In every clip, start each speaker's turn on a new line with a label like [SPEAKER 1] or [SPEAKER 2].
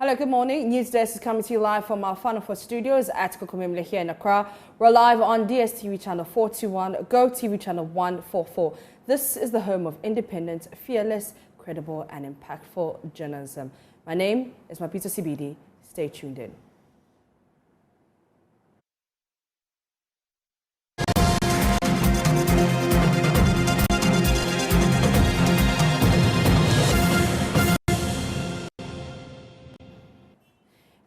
[SPEAKER 1] Hello, good morning. News Desk is coming to you live from our Fun for Studios at Kokomimle here in Accra. We're live on DSTV channel 421, Go TV channel 144. This is the home of independent, fearless, credible and impactful journalism. My name is Mapito CBD. Stay tuned in.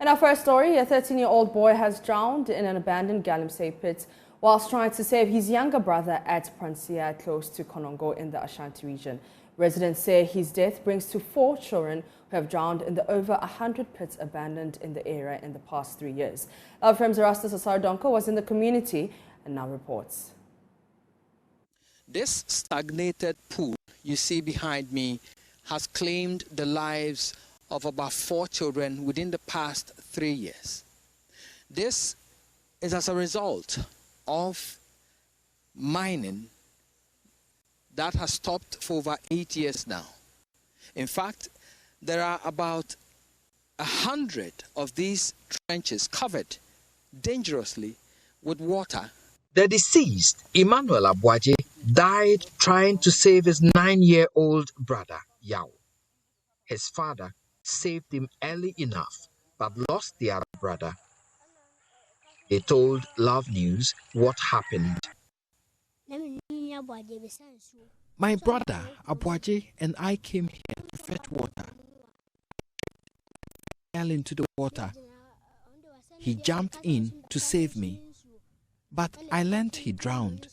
[SPEAKER 1] In our first story, a 13-year-old boy has drowned in an abandoned Galamsey pit whilst trying to save his younger brother at Prancia, close to Konongo in the Ashanti region. Residents say his death brings to 4 children who have drowned in the over 100 pits abandoned in the area in the past 3 years. Our friend Erastus Asardonko was in the community and now reports.
[SPEAKER 2] This stagnated pool you see behind me has claimed the lives of about 4 children within the past 3 years. This is as a result of mining that has stopped for over 8 years now. In fact, there are about 100 of these trenches covered dangerously with water.
[SPEAKER 3] The deceased, Emmanuel Abuaje, died trying to save his 9-year-old brother, Yao. His father saved him early enough, but lost the other brother. They told Love News what happened.
[SPEAKER 2] My brother, Abuaje, and I came here to fetch water. He fell into the water. He jumped in to save me, but I learned he drowned.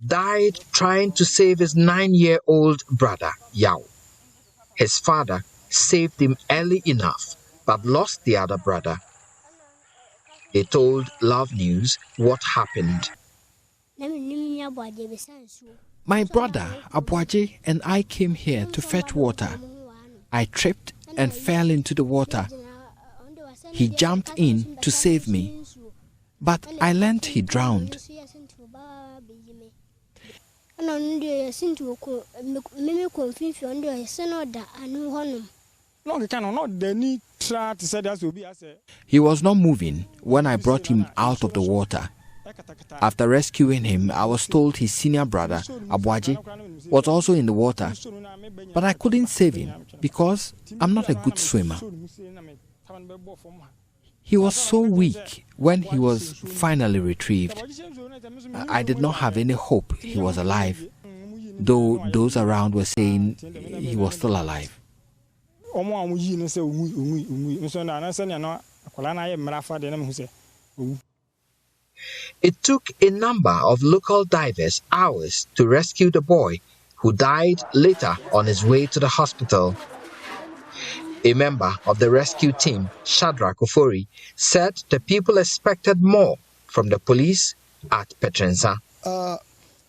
[SPEAKER 3] Died trying to save his 9-year-old brother, Yao. His father saved him early enough, but lost the other brother. They told Love News what happened.
[SPEAKER 2] My brother, Abuaje, and I came here to fetch water. I tripped and fell into the water. He jumped in to save me, but I learned he drowned. He was not moving when I brought him out of the water. After rescuing him, I was told his senior brother, Abuaje, was also in the water, but I couldn't save him because I'm not a good swimmer. He was so weak when he was finally retrieved. I did not have any hope he was alive, though those around were saying he was still alive.
[SPEAKER 3] It took a number of local divers hours to rescue the boy, who died later on his way to the hospital. A member of the rescue team, Shadrach Ofori, said the people expected more from the police at Petrensa.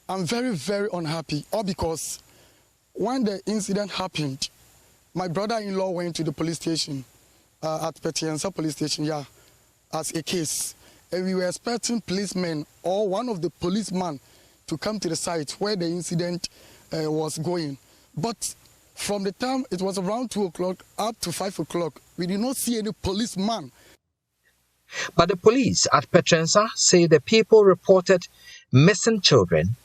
[SPEAKER 4] I'm very, very unhappy, all because when the incident happened, my brother-in-law went to the police station, at Petrensa police station, as a case. And we were expecting policemen or one of the policemen to come to the site where the incident was going. But from the time it was around 2 o'clock up to 5 o'clock, we did not see any policeman.
[SPEAKER 3] But the police at Petrensa say the people reported missing children,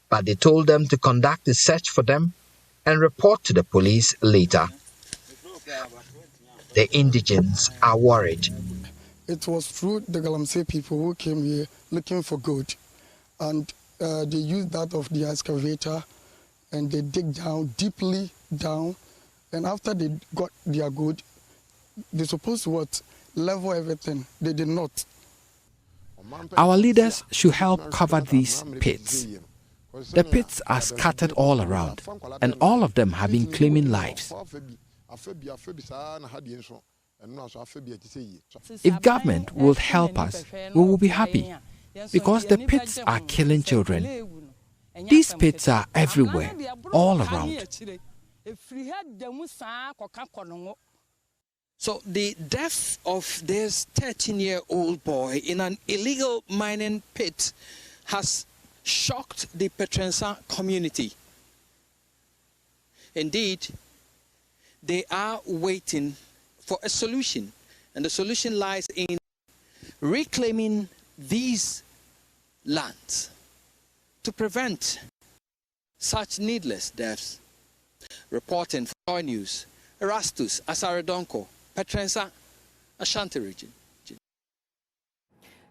[SPEAKER 3] but they told them to conduct a search for them and report to the police later. The indigents are worried.
[SPEAKER 4] It was through the Galamsey people who came here looking for gold, and they used that of the excavator, and they dig down, deeply down, and after they got their gold, they're supposed to level everything. They did not.
[SPEAKER 5] Our leaders should help cover these pits. The pits are scattered all around, and all of them have been claiming lives. If government will help us, we will be happy, because the pits are killing children. These pits are everywhere, all around.
[SPEAKER 2] So the death of this 13-year-old boy in an illegal mining pit has shocked the Petrensa community. Indeed, they are waiting for a solution, and the solution lies in reclaiming these lands to prevent such needless deaths. Reporting for Joy News, Erastus Asaredonko, Petrensa, Ashanti region.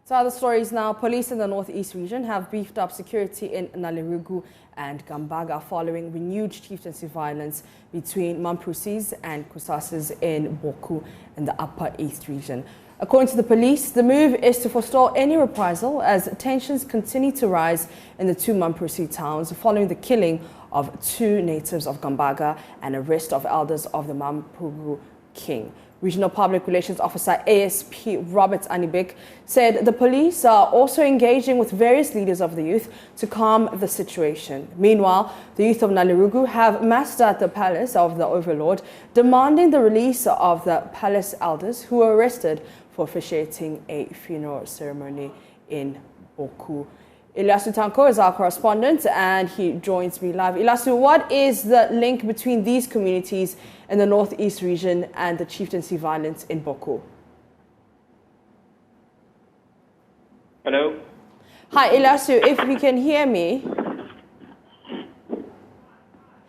[SPEAKER 1] To other stories now, police in the northeast region have beefed up security in Nalirugu and Gambaga following renewed chieftaincy violence between Mamprusis and Kusasis in Boku in the upper east region. According to the police, the move is to forestall any reprisal as tensions continue to rise in the two Mamprusi towns following the killing of 2 natives of Gambaga and arrest of elders of the Mampuru King. Regional Public Relations Officer ASP Robert Anibik said the police are also engaging with various leaders of the youth to calm the situation. Meanwhile, the youth of Nalirugu have massed at the palace of the overlord, demanding the release of the palace elders who were arrested for officiating a funeral ceremony in Boku. Ilyasu Tanko is our correspondent and he joins me live. Ilyasu, what is the link between these communities in the northeast region and the chieftaincy violence in Boku?
[SPEAKER 6] Hello?
[SPEAKER 1] Hi, Ilyasu, if you can hear me.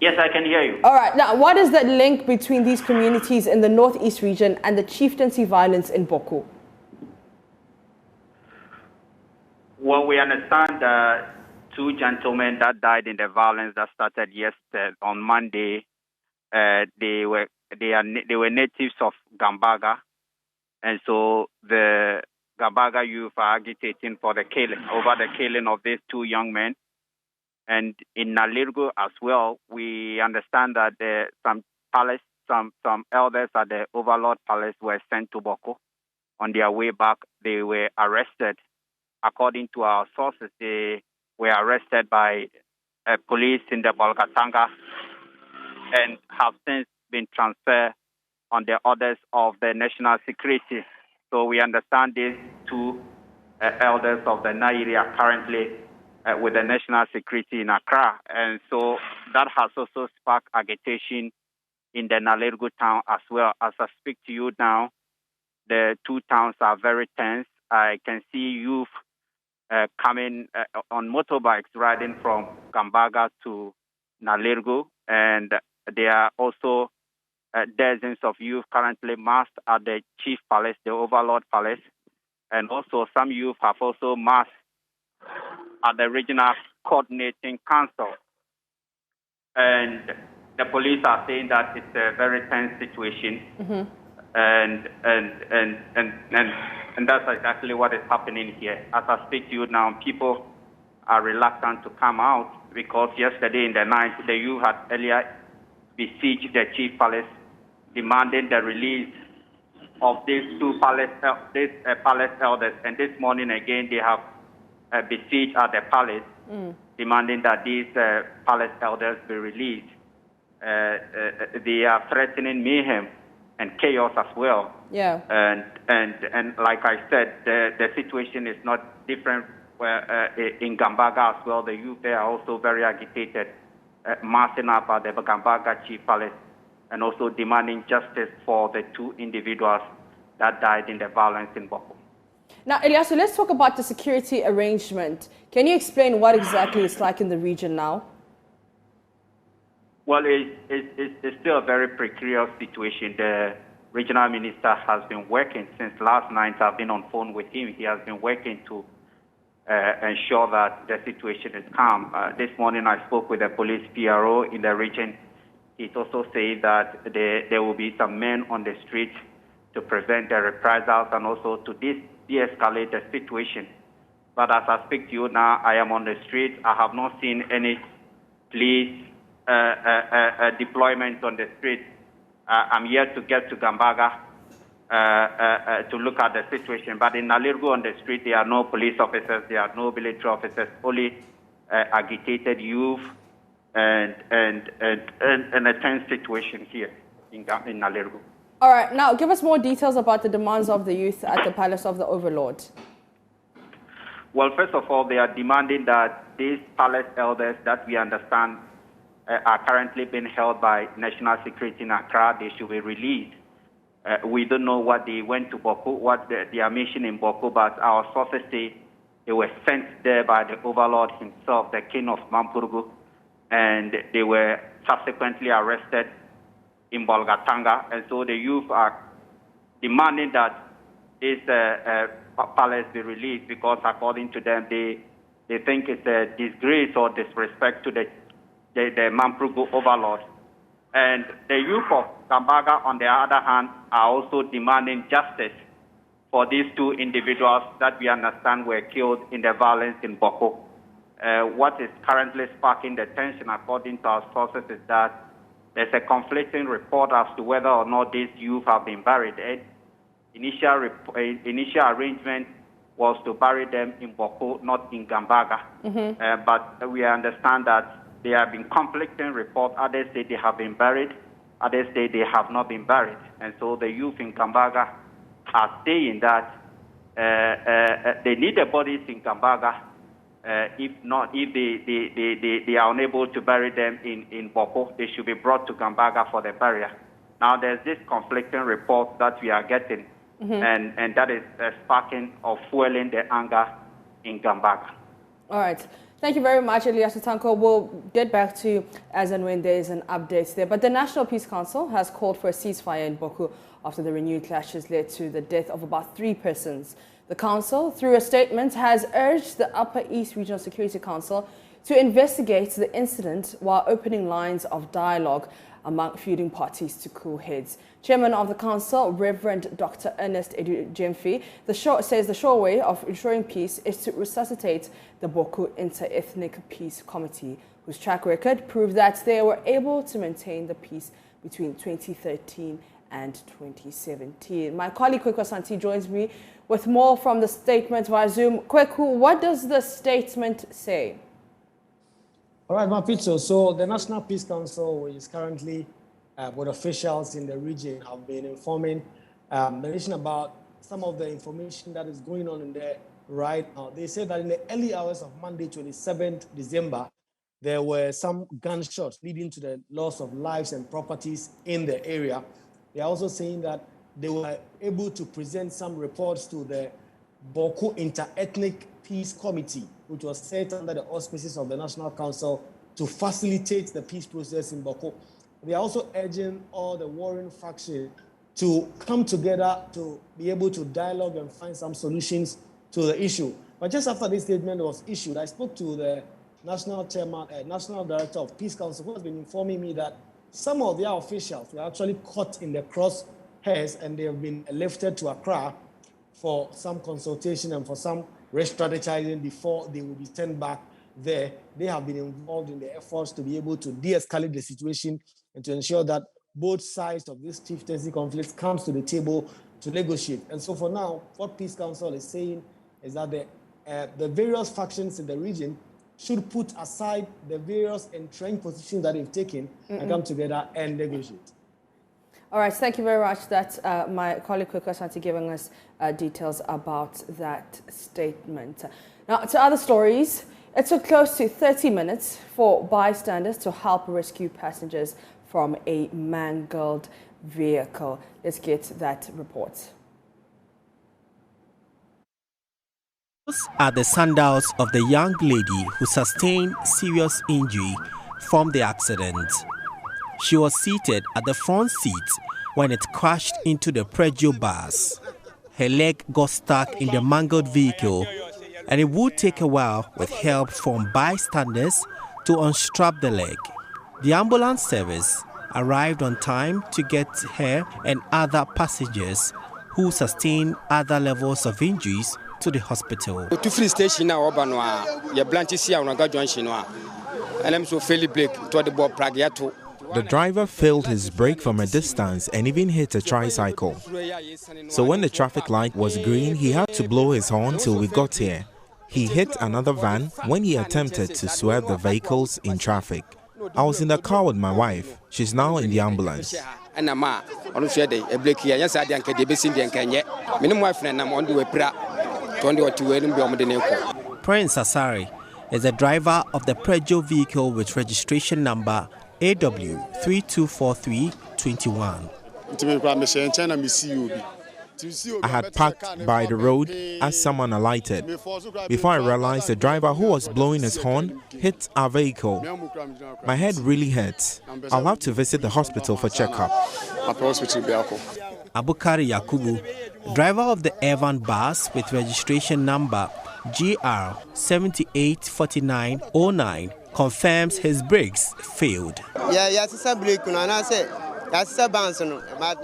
[SPEAKER 6] Yes, I can hear you.
[SPEAKER 1] All right, now what is the link between these communities in the northeast region and the chieftaincy violence in Boku?
[SPEAKER 6] Well, we understand 2 gentlemen that died in the violence that started yesterday on Monday. They were natives of Gambaga, and so the Gambaga youth are agitating for the killing of these 2 young men. And in Nalirugu as well, we understand that some elders at the Overlord Palace were sent to Boku. On their way back, they were arrested. According to our sources, they were arrested by police in the Bolgatanga and have since been transferred on the orders of the national security. So we understand these 2 elders of the Nairi are currently with the national security in Accra. And so that has also sparked agitation in the Nalirugu town as well. As I speak to you now, the 2 towns are very tense. I can see youth coming on motorbikes riding from Gambaga to Nalirugu, and there are also dozens of youth currently massed at the Chief Palace, the Overlord Palace, and also some youth have also massed at the Regional Coordinating Council. And the police are saying that it's a very tense situation, and that's exactly what is happening here. As I speak to you now, people are reluctant to come out because yesterday in the night, the youth had earlier besieged the Chief Palace, demanding the release of these 2 palace elders. And this morning again, they have besieged at the palace, demanding that these palace elders be released. They are threatening mayhem and chaos as well.
[SPEAKER 1] Yeah.
[SPEAKER 6] And like I said, the situation is not different in Gambaga as well. The youth there are also very agitated, massing up at the Gambaga Chief Palace and also demanding justice for the 2 individuals that died in the violence in Boku.
[SPEAKER 1] Now, Eliasu, let's talk about the security arrangement. Can you explain what exactly it's like in the region now?
[SPEAKER 6] Well, it's still a very precarious situation. The regional minister has been working since last night. I've been on phone with him. He has been working to ensure that the situation is calm. This morning I spoke with the police PRO in the region. He's also saying that there will be some men on the street to prevent the reprisals and also to de-escalate the situation. But as I speak to you now, I am on the street. I have not seen any police deployment on the street. I'm yet to get to Gambaga to look at the situation. But in Nalirgu on the street, there are no police officers, there are no military officers, only agitated youth and a tense situation here in Nalirgu.
[SPEAKER 1] All right, now give us more details about the demands of the youth at the Palace of the Overlord.
[SPEAKER 6] Well, first of all, they are demanding that these palace elders that we understand are currently being held by national security in Accra, they should be released. We don't know what they went to Boko, what their mission in Boko, but our sources say they were sent there by the overlord himself, the king of Mampurgu, and they were subsequently arrested in Bolgatanga. And so the youth are demanding that this palace be released because according to them, they think it's a disgrace or disrespect to the Mampurgu overlord. And the youth of Gambaga, on the other hand, are also demanding justice for these two individuals that we understand were killed in the violence in Boko. What is currently sparking the tension, according to our sources, is that there's a conflicting report as to whether or not these youth have been buried. Initial arrangement was to bury them in Boko, not in Gambaga. But we understand that there have been conflicting reports. Others say they have been buried. Others say they have not been buried. And so the youth in Gambaga are saying that they need the bodies in Gambaga. If they are unable to bury them in Boko, they should be brought to Gambaga for the burial. Now, there's this conflicting report that we are getting, and that is sparking or fueling the anger in Gambaga.
[SPEAKER 1] All right. Thank you very much, Eliasu Tanko. We'll get back to you as and when there is an update there. But the National Peace Council has called for a ceasefire in Boko after the renewed clashes led to the death of about 3 persons. The council, through a statement, has urged the Upper East Regional Security Council to investigate the incident while opening lines of dialogue among feuding parties to cool heads. Chairman of the council, Reverend Dr. Ernest Edu Jemfi, says the sure way of ensuring peace is to resuscitate the Boko Inter-Ethnic Peace Committee, whose track record proved that they were able to maintain the peace between 2013 and 2017. My colleague Kweku Santi joins me with more from the statement via Zoom. Kweku, what does the statement say?
[SPEAKER 7] All right, Mapito. So the National Peace Council, which is currently with officials in the region, have been informing the nation about some of the information that is going on in there right now. They said that in the early hours of Monday, 27th December, there were some gunshots leading to the loss of lives and properties in the area. They are also saying that they were able to present some reports to the Boko Inter-Ethnic Peace Committee, which was set under the auspices of the National Council to facilitate the peace process in Boko. They are also urging all the warring factions to come together to be able to dialogue and find some solutions to the issue. But just after this statement was issued, I spoke to the National Chairman, National Director of Peace Council, who has been informing me that some of their officials were actually caught in the crosshairs and they have been lifted to Accra for some consultation and for some re-strategizing before they will be sent back there. They have been involved in the efforts to be able to de-escalate the situation and to ensure that both sides of this chieftaincy conflict comes to the table to negotiate. And so for now, what Peace Council is saying is that the various factions in the region should put aside the various entrenched positions that they've taken and come together and negotiate.
[SPEAKER 1] All right, thank you very much. That's my colleague Kweku Santi giving us details about that statement. Now, to other stories, it took close to 30 minutes for bystanders to help rescue passengers from a mangled vehicle. Let's get that report.
[SPEAKER 8] Those are the sandals of the young lady who sustained serious injury from the accident. She was seated at the front seat when it crashed into the Peugeot bus. Her leg got stuck in the mangled vehicle, and it would take a while with help from bystanders to unstrap the leg. The ambulance service arrived on time to get her and other passengers who sustained other levels of injuries to the hospital.
[SPEAKER 9] To free station now, your branches here on junction, and I'm so fairly break to the board Pragiato.
[SPEAKER 10] The driver failed his brake from a distance and even hit a tricycle. So when the traffic light was green, he had to blow his horn till we got here. He hit another van when he attempted to swerve the vehicles in traffic. I was in the car with my wife. She's now in the ambulance.
[SPEAKER 8] Prince Asari is the driver of the Peugeot vehicle with registration number AW324321.
[SPEAKER 10] I had parked by the road as someone alighted. Before I realized, the driver who was blowing his horn hit our vehicle. My head really hurts. I'll have to visit the hospital for checkup.
[SPEAKER 8] Abukari Yakubu, driver of the Evan bus with registration number GR784909, confirms his brakes failed.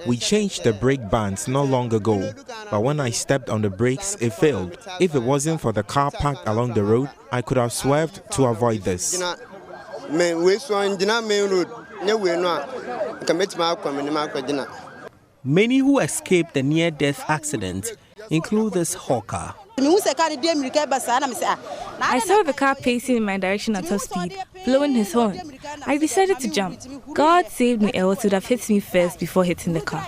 [SPEAKER 10] We changed the brake bands not long ago, but when I stepped on the brakes, it failed. If it wasn't for the car parked along the road, I could have swerved to avoid this.
[SPEAKER 8] Many who escaped the near-death accident include this hawker.
[SPEAKER 11] I saw the car pacing in my direction at top speed, blowing his horn. I decided to jump. God saved me, else would have hit me first before hitting the car.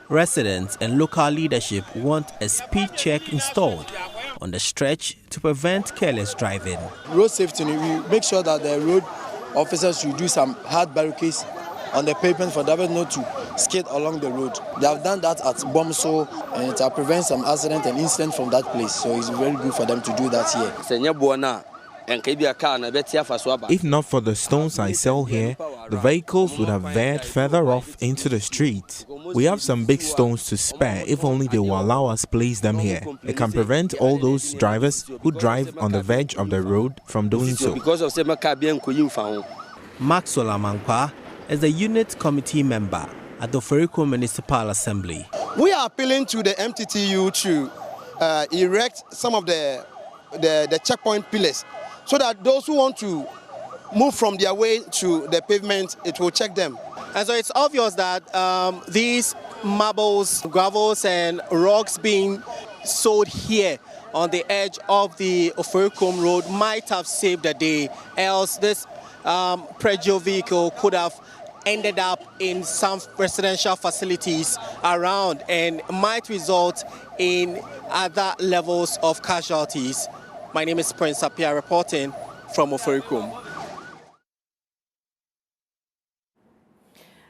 [SPEAKER 11] Residents and local leadership want a speed check installed on the stretch to prevent careless driving.
[SPEAKER 12] Road safety, we make sure that the road officers should do some hard barricades on the pavement for drivers not to skate along the road. They have done that at Bomso, and it will prevent some accident and incident from that place. So it's very good for them to do that here.
[SPEAKER 10] If not for the stones I sell here, the vehicles would have veered further off into the street. We have some big stones to spare if only they will allow us place them here. It can prevent all those drivers who drive on the verge of the road from doing so.
[SPEAKER 8] Maxwell Amankwa is the unit committee member at the Oforiko Municipal Assembly.
[SPEAKER 13] We are appealing to the MTTU to erect some of the checkpoint pillars so that those who want to move from their way to the pavement, it will check them.
[SPEAKER 14] And so it's obvious that these marbles, gravels and rocks being sold here on the edge of the Oforiko Road might have saved the day, else this Peugeot vehicle could have ended up in some residential facilities around and might result in other levels of casualties. My name is Prince Apia reporting from Oforiko.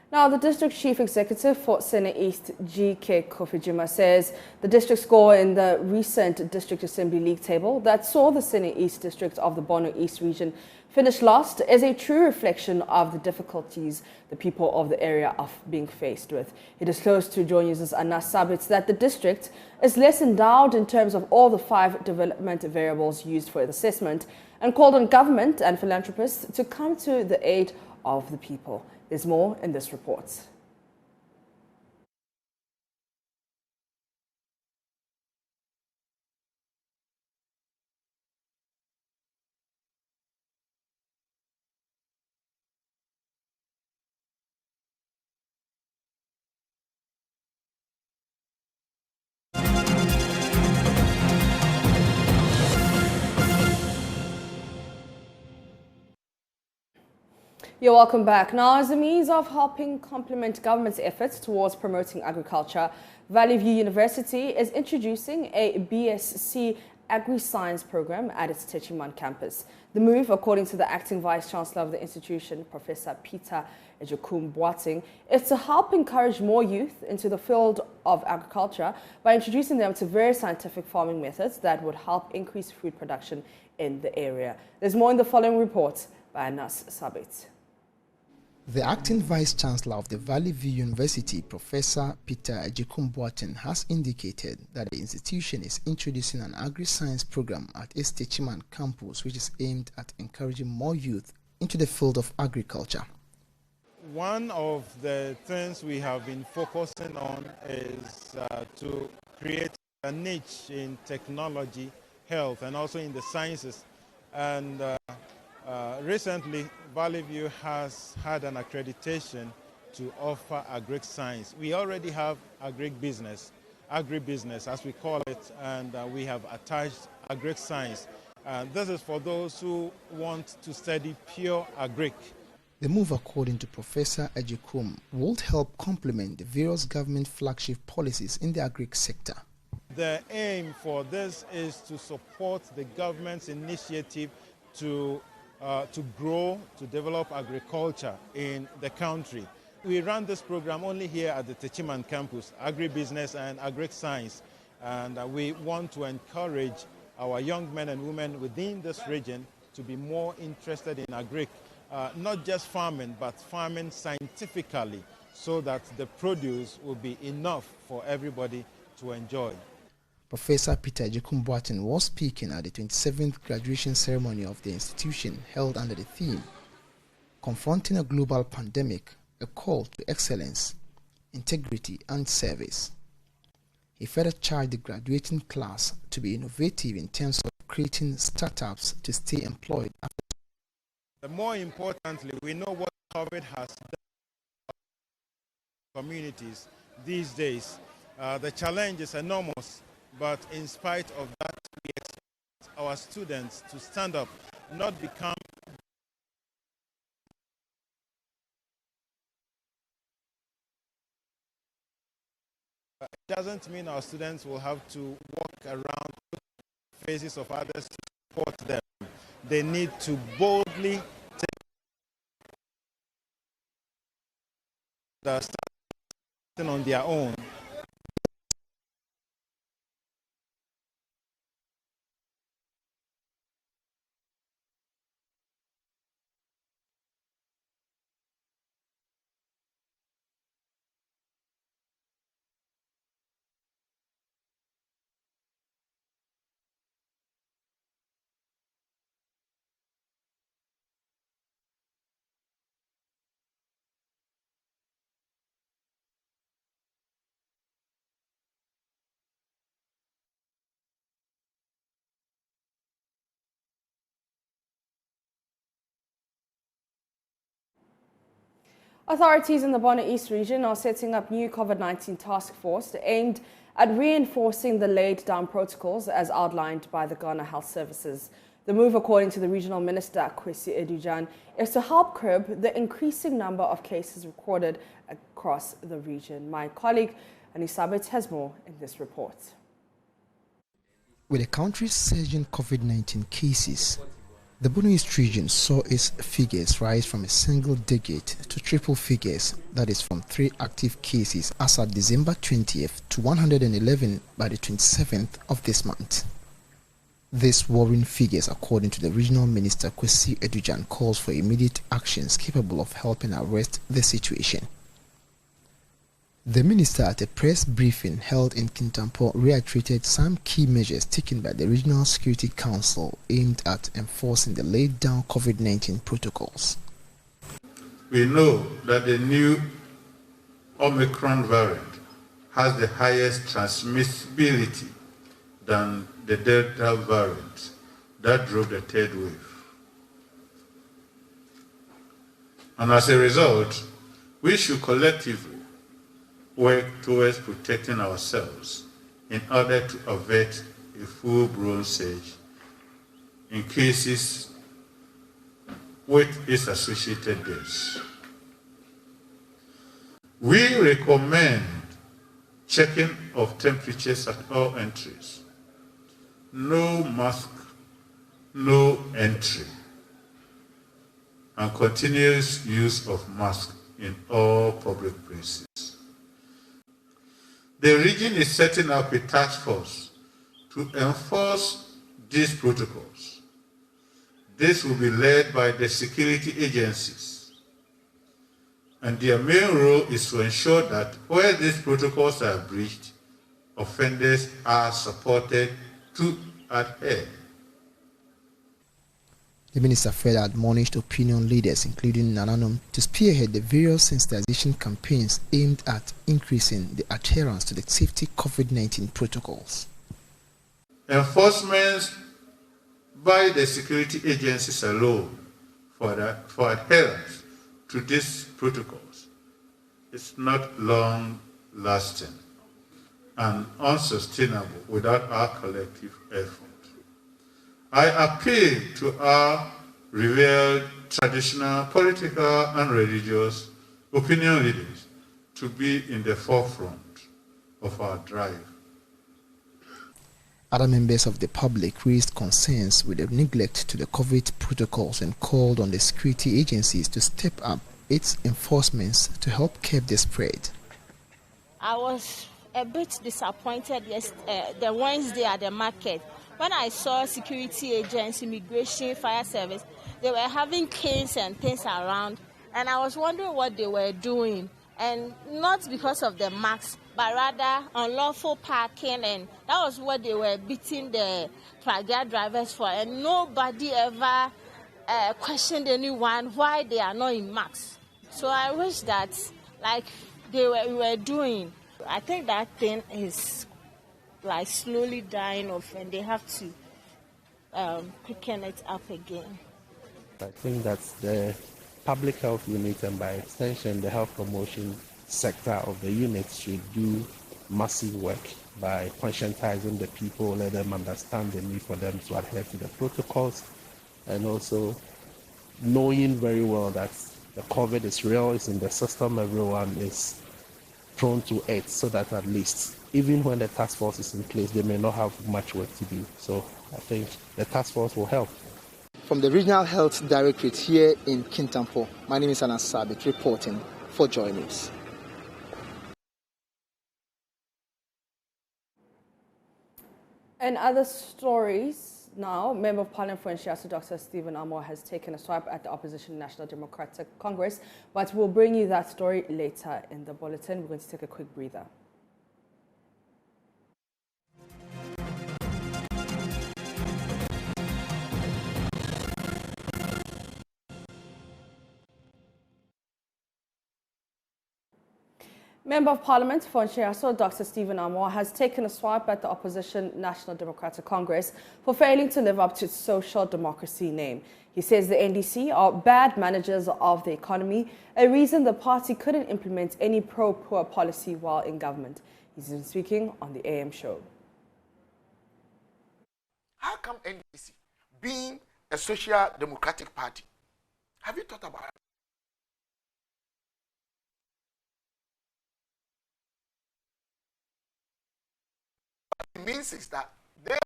[SPEAKER 1] Now, the district chief executive for Sene East, G.K. Kofijima, says the district score in the recent District Assembly League table that saw the Sene East district of the Bono East region finish last is a true reflection of the difficulties the people of the area are being faced with. He disclosed to Joy News' Anas Sabits that the district is less endowed in terms of all the 5 development variables used for the assessment and called on government and philanthropists to come to the aid of the people. There's more in this report. You're welcome back. Now, as a means of helping complement government's efforts towards promoting agriculture, Valley View University is introducing a BSc agri-science program at its Techiman campus. The move, according to the acting vice-chancellor of the institution, Professor Peter Ejekum Boateng, is to help encourage more youth into the field of agriculture by introducing them to various scientific farming methods that would help increase food production in the area. There's more in the following report by Anas Sabit.
[SPEAKER 15] The acting vice-chancellor of the Valley View University, Professor Peter Ejekum Boateng, has indicated that the institution is introducing an agri-science program at its Techiman campus, which is aimed at encouraging more youth into the field of agriculture.
[SPEAKER 16] One of the things we have been focusing on is to create a niche in technology, health, and also in the sciences. And recently, Valley View has had an accreditation to offer agri-science. We already have agribusiness as we call it, and we have attached agri-science. This is for those who want to study pure agric.
[SPEAKER 15] The move, according to Professor Ejekum, will help complement the various government flagship policies in the agric sector.
[SPEAKER 16] The aim for this is to support the government's initiative to grow, to develop agriculture in the country. We run this program only here at the Techiman campus, agribusiness and agri-science, and we want to encourage our young men and women within this region to be more interested in agric, not just farming, but farming scientifically, so that the produce will be enough for everybody to enjoy.
[SPEAKER 15] Professor Peter Ejekum Boateng was speaking at the 27th graduation ceremony of the institution held under the theme, Confronting a Global Pandemic, a Call to Excellence, Integrity and Service. He further charged the graduating class to be innovative in terms of creating startups to stay employed.
[SPEAKER 16] More importantly, we know what COVID has done to communities these days. The challenge is enormous. But in spite of that, we expect our students to stand up, not become it doesn't mean our students will have to walk around faces of others to support them. They need to boldly take the stand on their own.
[SPEAKER 1] Authorities in the Bono East region are setting up new COVID-19 task force aimed at reinforcing the laid-down protocols as outlined by the Ghana Health Services. The move, according to the regional minister, Kwesi Edujan, is to help curb the increasing number of cases recorded across the region. My colleague, Anisabet, has more in this report.
[SPEAKER 15] With the country's surging COVID-19 cases, the Bono East region saw its figures rise from a single digit to triple figures, that is from 3 active cases as at December 20th to 111 by the 27th of this month. These worrying figures, according to the regional minister Kwesi Edujan, calls for immediate actions capable of helping arrest the situation. The minister, at a press briefing held in Kintampo, reiterated some key measures taken by the Regional Security Council aimed at enforcing the laid-down COVID-19 protocols.
[SPEAKER 17] We know that the new Omicron variant has the highest transmissibility than the Delta variant that drove the 3rd wave. And as a result, we should collectively work towards protecting ourselves in order to avert a full-blown surge in cases with its associated deaths. We recommend checking of temperatures at all entries, no mask, no entry, and continuous use of masks in all public places. The region is setting up a task force to enforce these protocols. This will be led by the security agencies, and their main role is to ensure that where these protocols are breached, offenders are supported to adhere.
[SPEAKER 15] The minister further admonished opinion leaders, including Nananom, to spearhead the various sensitization campaigns aimed at increasing the adherence to the safety COVID-19 protocols.
[SPEAKER 17] Enforcement by the security agencies alone for adherence to these protocols is not long-lasting and unsustainable without our collective effort. I appeal to our revered traditional, political, and religious opinion leaders to be in the forefront of our drive.
[SPEAKER 15] Other members of the public raised concerns with the neglect to the COVID protocols and called on the security agencies to step up its enforcements to help curb the spread.
[SPEAKER 18] I was a bit disappointed the Wednesday at the market when I saw security agents, immigration, fire service. They were having canes and things around, and I was wondering what they were doing. And not because of the masks, but rather unlawful parking, and that was what they were beating the Pragya drivers for. And nobody ever questioned anyone why they are not in masks. So I wish that, like we were doing, I think that thing is like slowly dying off, and they have to quicken it up again.
[SPEAKER 19] I think that the public health unit, and by extension the health promotion sector of the unit, should do massive work by conscientizing the people, let them understand the need for them to adhere to the protocols, and also knowing very well that the COVID is real, it's in the system, everyone is prone to it, so that at least even when the task force is in place, they may not have much work to do. So I think the task force will help.
[SPEAKER 20] From the Regional Health Directorate here in Kintampo, my name is Anas Sabit, reporting for Joy News.
[SPEAKER 1] In other stories now, Member of Parliament for Nsiaso, Dr. Stephen Amoah, has taken a swipe at the opposition National Democratic Congress, but we'll bring you that story later in the bulletin. We're going to take a quick breather. Member of Parliament for Nsiaso, Dr. Stephen Amoah, has taken a swipe at the opposition National Democratic Congress for failing to live up to its social democracy name. He says the NDC are bad managers of the economy, a reason the party couldn't implement any pro-poor policy while in government. He's been speaking on the AM show.
[SPEAKER 21] How come NDC, being a social democratic party, have you thought about it? What it means is that they are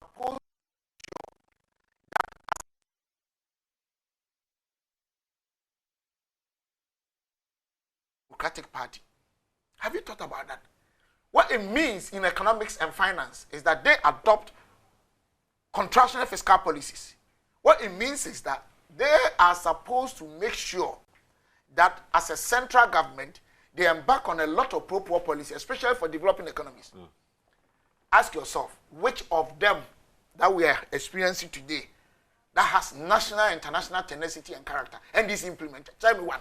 [SPEAKER 21] supposed Democratic Party. Have you thought about that? What it means in economics and finance is that they adopt contractional fiscal policies. What it means is that they are supposed to make sure that as a central government, they embark on a lot of pro-poor policy, especially for developing economies. Ask yourself, which of them that we are experiencing today that has national and international tenacity and character and is implemented? Tell me one.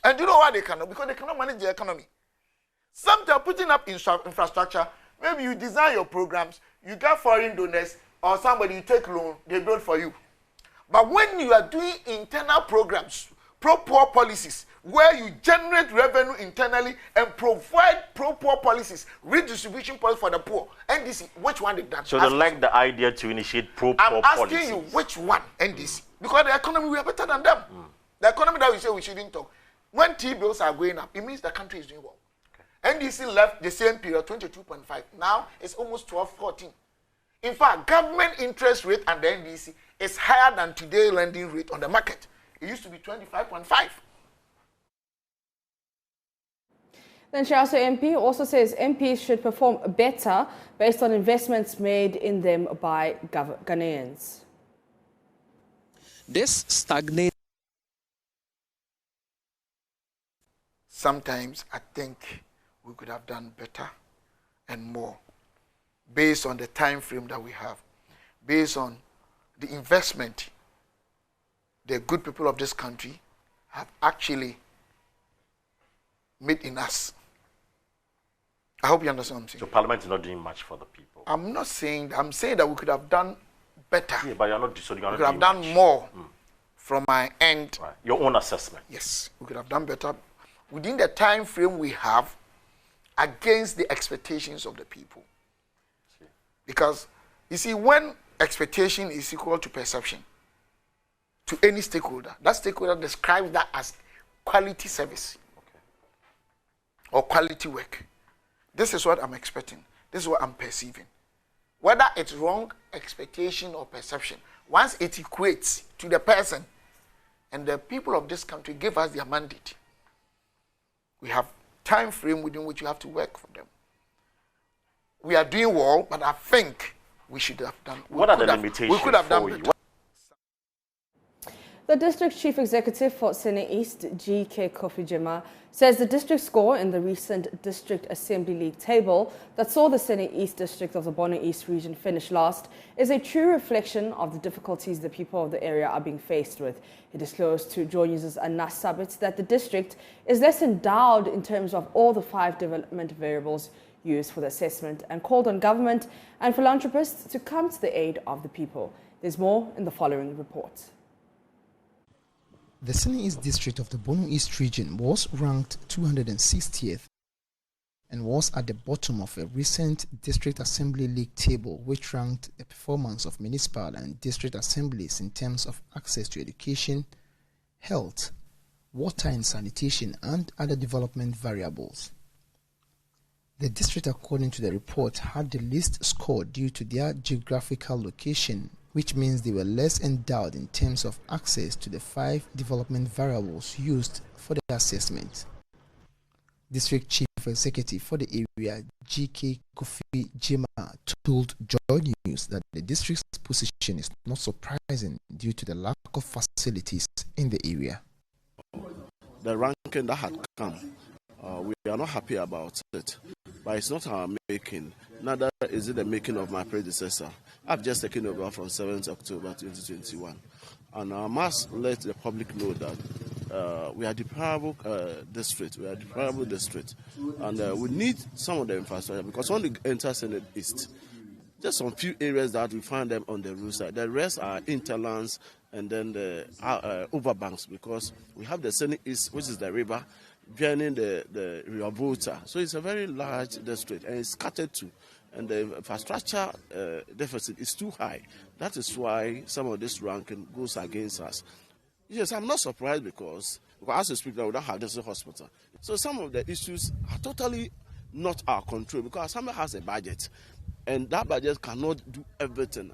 [SPEAKER 21] And you know why they cannot? Because they cannot manage the economy. Some are putting up infrastructure. Maybe you design your programs, you get foreign donors, or somebody you take loan, they build for you. But when you are doing internal programs, pro-poor policies, where you generate revenue internally and provide pro-poor policies, redistribution policies for the poor, NDC, which one did that?
[SPEAKER 22] So they like the idea to initiate pro-poor policies.
[SPEAKER 21] I'm asking you, which one, NDC? Because the economy, we are better than them. The economy that we say we shouldn't talk. When T-bills are going up, it means the country is doing well. Okay. NDC left the same period, 22.5. Now it's almost 12, 14. In fact, government interest rate and the NDC is higher than today's lending rate on the market. It used to be 25.5.
[SPEAKER 1] Then Shiraso MP also says MPs should perform better based on investments made in them by Ghanaians.
[SPEAKER 2] This stagnates.
[SPEAKER 21] Sometimes I think we could have done better and more based on the time frame that we have, based on the investment the good people of this country have actually made in us. I hope you understand what I'm saying.
[SPEAKER 22] So Parliament is not doing much for the people.
[SPEAKER 21] I'm not saying that. I'm saying that we could have done better.
[SPEAKER 22] Yeah, but you're not. So you're not.
[SPEAKER 21] We could have done
[SPEAKER 22] much.
[SPEAKER 21] more from my end.
[SPEAKER 22] Right. Your own assessment.
[SPEAKER 21] Yes, we could have done better within the time frame we have against the expectations of the people. Because you see, when expectation is equal to perception to any stakeholder, that stakeholder describes that as quality service or quality work. This is what I'm expecting. This is what I'm perceiving. Whether it's wrong expectation or perception, once it equates to the person, and the people of this country give us their mandate, we have time frame within which you have to work for them. We are doing well, but I think we should have done.
[SPEAKER 22] What are the limitations
[SPEAKER 21] we could have done better.
[SPEAKER 1] The District Chief Executive for Sene East, G.K. Kofi Jema, says the district score in the recent District Assembly League table that saw the Sene East district of the Bono East region finish last is a true reflection of the difficulties the people of the area are being faced with. He disclosed to Joy News' Anas Sabit that the district is less endowed in terms of all the 5 development variables used for the assessment and called on government and philanthropists to come to the aid of the people. There's more in the following report.
[SPEAKER 15] The Sene East district of the Bono East region was ranked 260th and was at the bottom of a recent District Assembly League table which ranked the performance of municipal and district assemblies in terms of access to education, health, water and sanitation and other development variables. The district, according to the report, had the least score due to their geographical location, which means they were less endowed in terms of access to the 5 development variables used for the assessment. District Chief Executive for the area, G.K. Kofi Jema, told Joy News that the district's position is not surprising due to the lack of facilities in the area.
[SPEAKER 3] The ranking that had come, we are not happy about it, but it's not our making. Neither is it the making of my predecessor. I've just taken over from 7th October 2021. And I must let the public know that we are deplorable district. We are deplorable district. And we need some of the infrastructure because when we enter Senate East, just some few areas that we find them on the roadside. The rest are interlands and then the overbanks because we have the Senate East, which is the river, joining the River Volta. So it's a very large district and it's scattered too. And the infrastructure deficit is too high. That is why some of this ranking goes against us. Yes, I'm not surprised because as we speak now, we don't have this hospital. So some of the issues are totally not our control because somebody has a budget and that budget cannot do everything.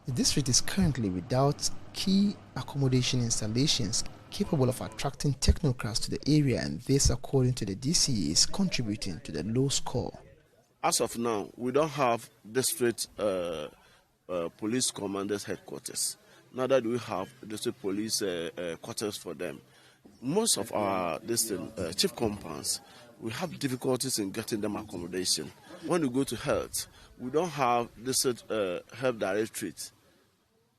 [SPEAKER 15] The district is currently without key accommodation installations capable of attracting technocrats to the area, and this, according to the DCE, is contributing to the low score.
[SPEAKER 3] As of now, we don't have district police commanders' headquarters. Neither do we have district police quarters for them. Most of our district chief compounds, we have difficulties in getting them accommodation. When we go to health, we don't have district health directorate.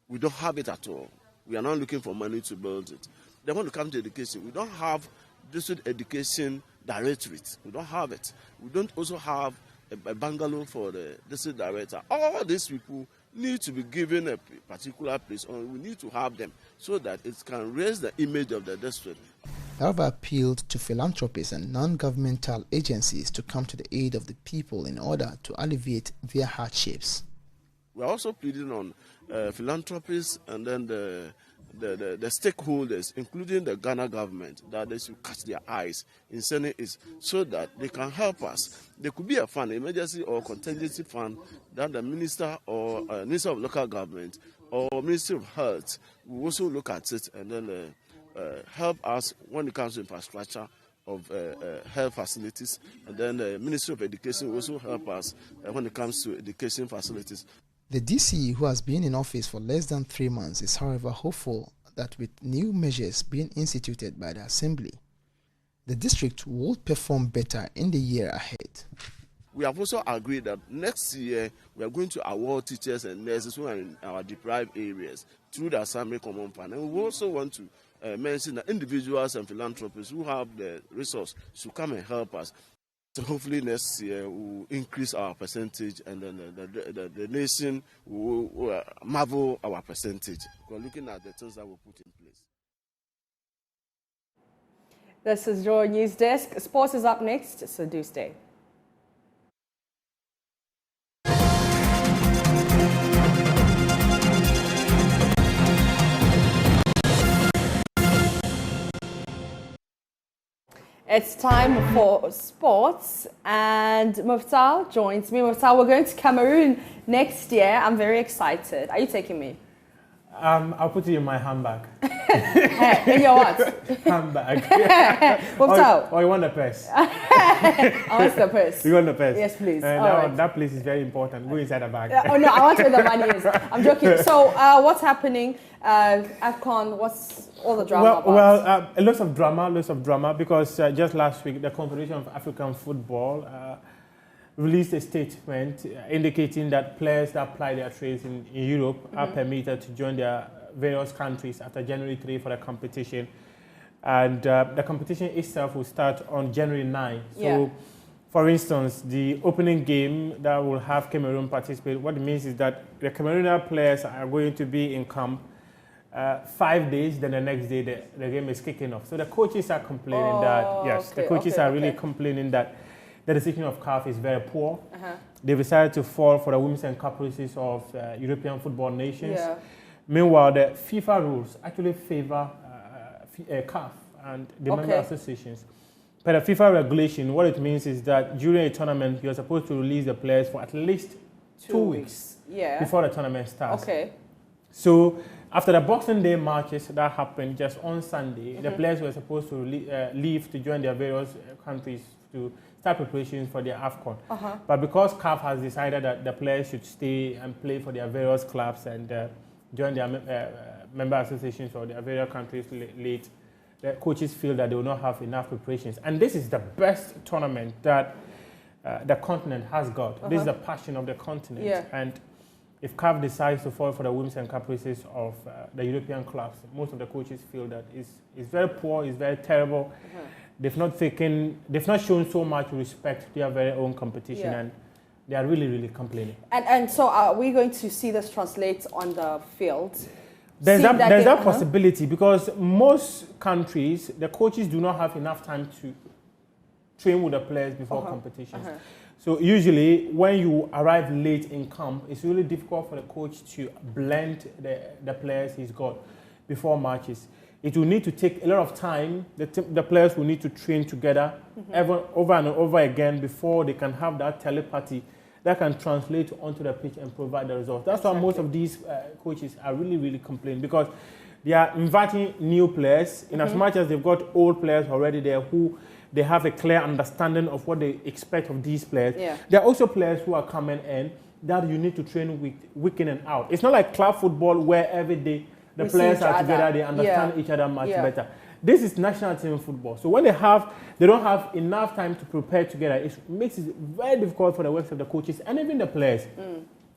[SPEAKER 3] We don't have it at all. We are not looking for money to build it. Then when we come to education, we don't have district education directorate. We don't have it. We don't also have a bungalow for the district director. All these people need to be given a particular place, or we need to have them so that it can raise the image of the district.
[SPEAKER 15] However, appealed to philanthropists and non-governmental agencies to come to the aid of the people in order to alleviate their hardships.
[SPEAKER 3] We are also pleading on philanthropists and then the the stakeholders, including the Ghana government, that they should catch their eyes in sending it so that they can help us. There could be a fund, emergency or contingency fund, that the minister or Minister of Local Government or Ministry of Health will also look at it and then help us when it comes to infrastructure of health facilities, and then the Ministry of Education will also help us when it comes to education facilities.
[SPEAKER 15] The DCE, who has been in office for less than 3 months, is however hopeful that with new measures being instituted by the Assembly, the district will perform better in the year ahead.
[SPEAKER 3] We have also agreed that next year we are going to award teachers and nurses who are in our deprived areas through the Assembly Common Fund. And we also want to mention that individuals and philanthropists who have the resource should come and help us. So hopefully next year we'll increase our percentage, and then the nation will marvel our percentage. We're looking at the things that we put in place.
[SPEAKER 1] This is your news desk. Sports is up next, so do stay. It's time for sports, and Muftal joins me. Muftal, we're going to Cameroon next year. I'm very excited. Are you taking me?
[SPEAKER 4] I'll put you in my handbag.
[SPEAKER 1] In your what?
[SPEAKER 4] Handbag.
[SPEAKER 1] Muftal.
[SPEAKER 4] Or you want the purse?
[SPEAKER 1] I want the purse.
[SPEAKER 4] You want the purse?
[SPEAKER 1] Yes, please.
[SPEAKER 4] That place is very important. Go inside the bag.
[SPEAKER 1] Oh no, I want where the money is. I'm joking. So what's happening? AFCON, what's all the drama about?
[SPEAKER 4] Well, lots of drama because just last week the Confederation of African Football released a statement indicating that players that apply their trades in Europe are permitted to join their various countries after January 3 for the competition. And the competition itself will start on January 9. So, for instance, the opening game that will have Cameroon participate, what it means is that the Cameroonian players are going to be in camp 5 days, then the next day the game is kicking off. So the coaches are complaining complaining that the decision of CAF is very poor. They've decided to fall for the women's and caprices of European football nations. Meanwhile, the FIFA rules actually favor CAF and the member associations. But the FIFA regulation, what it means is that during a tournament, you're supposed to release the players for at least 2 weeks before the tournament starts. So after the Boxing Day matches that happened just on Sunday, the players were supposed to leave to join their various countries to start preparations for their AFCON. But because CAF has decided that the players should stay and play for their various clubs and join their member associations or their various countries late, the coaches feel that they will not have enough preparations. And this is the best tournament that the continent has got. This is the passion of the continent. And if CAF decides to fall for the whims and caprices of the European clubs, most of the coaches feel that it's very poor, it's very terrible. They've not shown so much respect to their very own competition, and they are really, really complaining.
[SPEAKER 1] And so are we going to see this translate on the field?
[SPEAKER 4] There's that possibility, because most countries, the coaches do not have enough time to train with the players before competitions. So usually when you arrive late in camp, it's really difficult for the coach to blend the players he's got before matches. It will need to take a lot of time. The players will need to train together over and over again before they can have that telepathy that can translate onto the pitch and provide the results. That's why most of these coaches are really, really complaining, because they are inviting new players in as much as they've got old players already there who they have a clear understanding of what they expect of these players. There are also players who are coming in that you need to train with week in and out. It's not like club football where every day the players are together, they understand each other much better. This is national team football. So when they don't have enough time to prepare together, it makes it very difficult for the works of the coaches and even the players.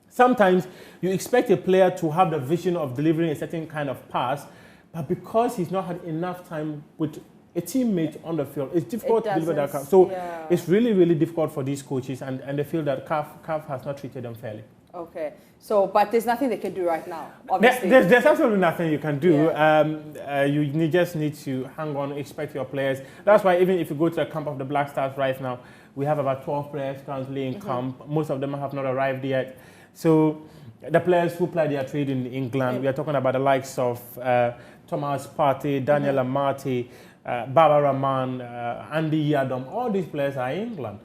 [SPEAKER 4] Sometimes you expect a player to have the vision of delivering a certain kind of pass, but because he's not had enough time with a teammate on the field, it's difficult to deliver that. So it's really, really difficult for these coaches, and they feel that CAF has not treated them fairly.
[SPEAKER 1] Okay. So, but there's nothing they can do right now, obviously.
[SPEAKER 4] There's absolutely nothing you can do. You just need to hang on, expect your players. That's why even if you go to the camp of the Black Stars right now, we have about 12 players currently in camp. Most of them have not arrived yet. So the players who play their trade in England. We are talking about the likes of Thomas Partey, Daniel Amate, Baba Rahman, Andy Yadom. All these players are in England.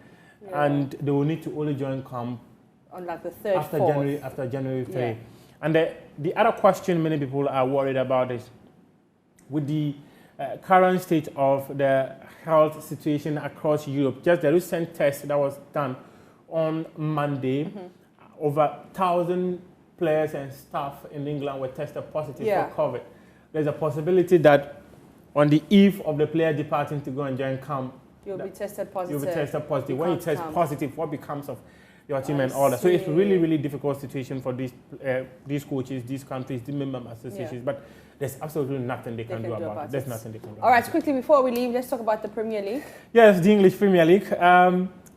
[SPEAKER 4] Yeah. And they will need to only join camp
[SPEAKER 1] on like the 3rd,
[SPEAKER 4] after January 3. Yeah. And the other question many people are worried about is, with the current state of the health situation across Europe, just the recent test that was done on Monday, over 1,000 players and staff in England were tested positive for COVID. There's a possibility that on the eve of the player departing to go and join camp,
[SPEAKER 1] you'll be tested positive.
[SPEAKER 4] You'll be tested positive. When you test positive, what becomes of your team and all that? So it's really, really difficult situation for these coaches, these countries, the member associations. But there's absolutely nothing they can do about it. There's nothing they can do.
[SPEAKER 1] All right, quickly before we leave, let's talk about the Premier League.
[SPEAKER 4] Yes, the English Premier League.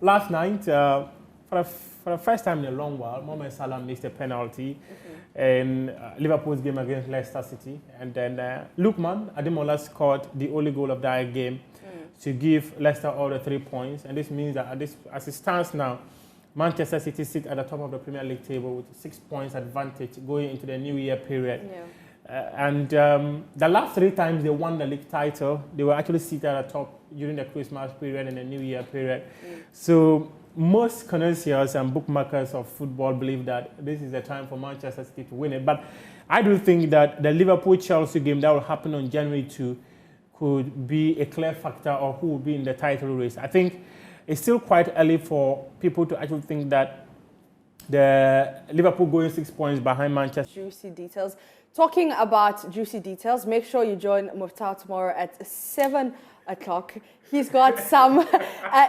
[SPEAKER 4] Last night, for the first time in a long while, Mohamed Salah missed a penalty in Liverpool's game against Leicester City. And then Lukman Ademola scored the only goal of that game to give Leicester all the 3 points. And this means that as it stands now, Manchester City sit at the top of the Premier League table with 6 points advantage going into the New Year period. And the last 3 times they won the league title, they were actually seated at the top during the Christmas period and the New Year period. So most connoisseurs and bookmakers of football believe that this is the time for Manchester City to win it. But I do think that the Liverpool-Chelsea game that will happen on January 2 could be a clear factor of who will be in the title race. I think it's still quite early for people to actually think that the Liverpool going 6 points behind Manchester.
[SPEAKER 1] Juicy details. Talking about juicy details, make sure you join Muftau tomorrow at 7 o'clock. He's got some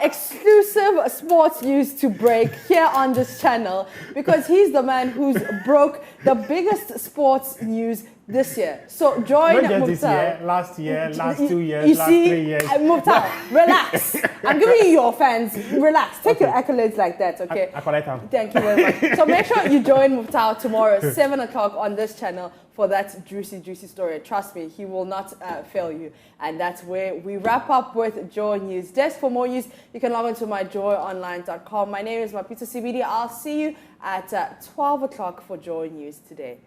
[SPEAKER 1] exclusive sports news to break here on this channel because he's the man who's broke the biggest sports news this year. So join
[SPEAKER 4] Not just
[SPEAKER 1] Muftau.
[SPEAKER 4] this year, last year, last 2 years, last 3 years.
[SPEAKER 1] Muftau, relax. I'm giving you your fans. Relax. Take your accolades like that, okay? Thank you very much. So make sure you join Muftau tomorrow, 7 o'clock on this channel for that juicy, juicy story. Trust me, he will not fail you. And that's where we wrap up with Joy News Desk. For more news, you can log on to myjoyonline.com. My name is Mapito CBD. I'll see you at 12 o'clock for Joy News today.